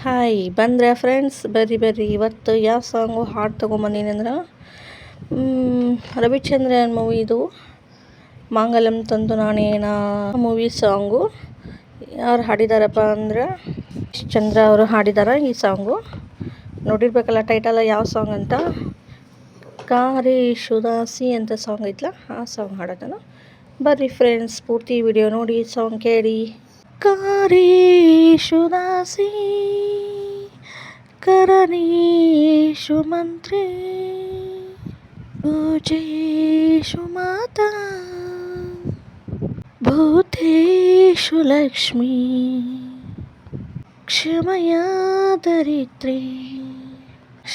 Hi ಬಂದ್ರೆ friends, ಬರ್ರಿ ಇವತ್ತು ಯಾವ ಸಾಂಗು ಹಾಡು ತೊಗೊಂಬಂದೀನಿ ಅಂದ್ರೆ ರವಿಚಂದ್ರನ್ ಮೂವಿದು ಮಾಂಗಲ್ಯಂ ತಂತು ನಾನೇನ ಮೂವಿ ಸಾಂಗು. ಯಾರು ಹಾಡಿದಾರಪ್ಪ ಅಂದ್ರೆ ಚಂದ್ರ ಅವರು ಹಾಡಿದಾರ ಈ ಸಾಂಗು. ನೋಡಿರ್ಬೇಕಲ್ಲ ಟೈಟಲ್ ಯಾವ ಸಾಂಗ್ ಅಂತ. ಕಾರೇ ಶುದಾಸಿ ಅಂತ ಸಾಂಗ್ ಐತ್ಲ, ಆ ಸಾಂಗ್ ಹಾಡೋದನ್ನು. ಬರ್ರಿ ಫ್ರೆಂಡ್ಸ್, ಪೂರ್ತಿ ವಿಡಿಯೋ ನೋಡಿ ಸಾಂಗ್ ಕೇಳಿ. ಕಾರೇ ಶುದಾಸಿ ಕರಣೇಶು ಮಂತ್ರೇ ಭುಜೇಶು ಮಾತಾ ಭೂತೇಶು ಲಕ್ಷ್ಮೀ ಕ್ಷಮಯಾ ದರಿದ್ರೇ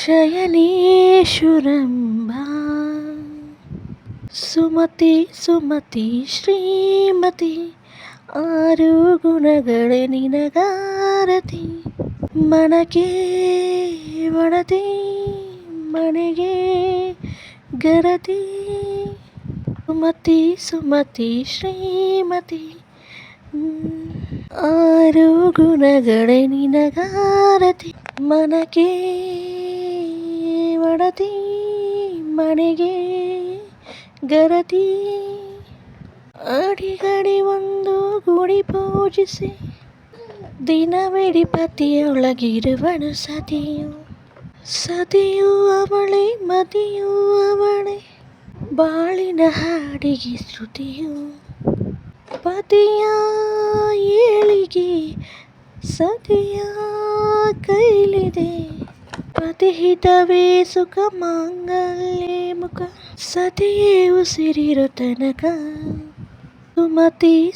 ಶಯನೇಶು ರಂಭಾ ಸುಮತಿ ಶ್ರೀಮತಿ ಆರು ಗುಣಗಳೇ ನಿನಗಾರತಿ ಮನಕ್ಕೆ ಒಡತಿ ಮನೆಗೆ ಗರತಿ ಸುಮತಿ ಶ್ರೀಮತಿ ಆರು ಗುಣಗಳೇ ನಿನಗಾರತಿ ಮನಕ್ಕೆ ಒಡತಿ ಮನೆಗೆ ಗರತಿ ಅಡಿಗಡಿ ಒಂದು ಗುಡಿ ಪೂಜಿಸಿ ದಿನವಿಡೀ ಪತಿಯೊಳಗಿರುವನು ಸತಿಯು ಅವಳೆ ಮತಿಯು ಅವಳೆ ಬಾಳಿನ ಹಾಡಿಗೆ ಶ್ರುತಿಯು ಪತಿಯ ಏಳಿಗೆ ಸತಿಯ ಕೈಲಿದೆ ಪತಿಹಿತವೇ ಸುಖ ಮಾಂಗಲ್ಯ ಮುಖ ಸತಿಯೇ ಉಸಿರಿರೋ ತನಕ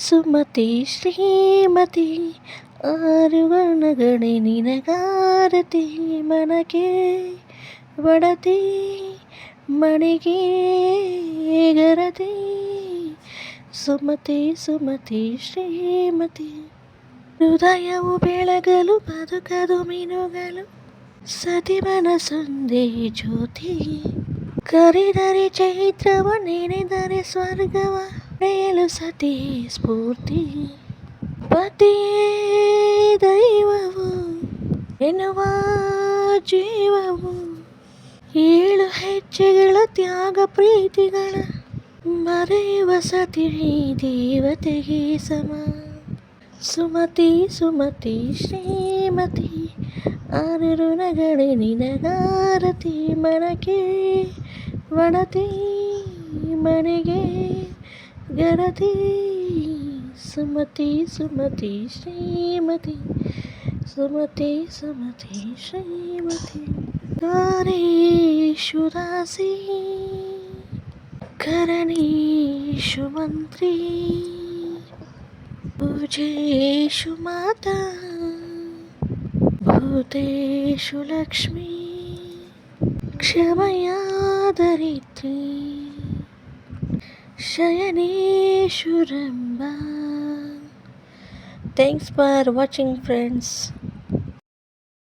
ಸುಮತಿ ಶ್ರೀಮತಿ ಆರು ವರ್ಣಗಣೆ ನಿನಗಾರತಿ ಮನಕ್ಕೆ ಒಡತಿ ಮನೆಗೆ ಗರತಿ ಸುಮತಿ ಶ್ರೀಮತಿ ಹೃದಯವು ಬೆಳಗಲು ಬದುಕದು ಮಿನುಗಲು ಸತಿ ಮನಸೊಂದೇ ಜ್ಯೋತಿ ಕರೆದರೆ ಚೈತ್ರವ ನೆನೆದರೆ ಸ್ವರ್ಗವ ಪಡೆಯಲು ಸತಿ ಸ್ಫೂರ್ತಿ ಪತಿಯೇ ದೈವವು ಎನ್ನುವ ಜೀವವು ಏಳು ಹೆಜ್ಜೆಗಳ ತ್ಯಾಗ ಪ್ರೀತಿಗಳ ಮರೆಯುವ ಸತಿ ದೇವತೆಗೆ ಸಮ ಸುಮತಿ ಶ್ರೀಮತಿ ಆರು ಋಣಗಳೇ ನಿನಗಾರತಿ ಮನಕ್ಕೆ ಒಡತಿ ಮನೆಗೆ ಗರತಿ ಸುಮತಿ ಶ್ರೀಮತಿ ಶ್ರೀಮತಿ ಕಾರೇಶು ದಾಸಿ ಕರಣೇಶು ಮಂತ್ರಿ ಭುಜೇಶು ಮಾತಾ ಭೂತೇಶು Lakshmi ಕ್ಷಮಯಾ ದರಿದ್ರೇ ಶಯನೇಶು Rambha. Thanks for watching, friends.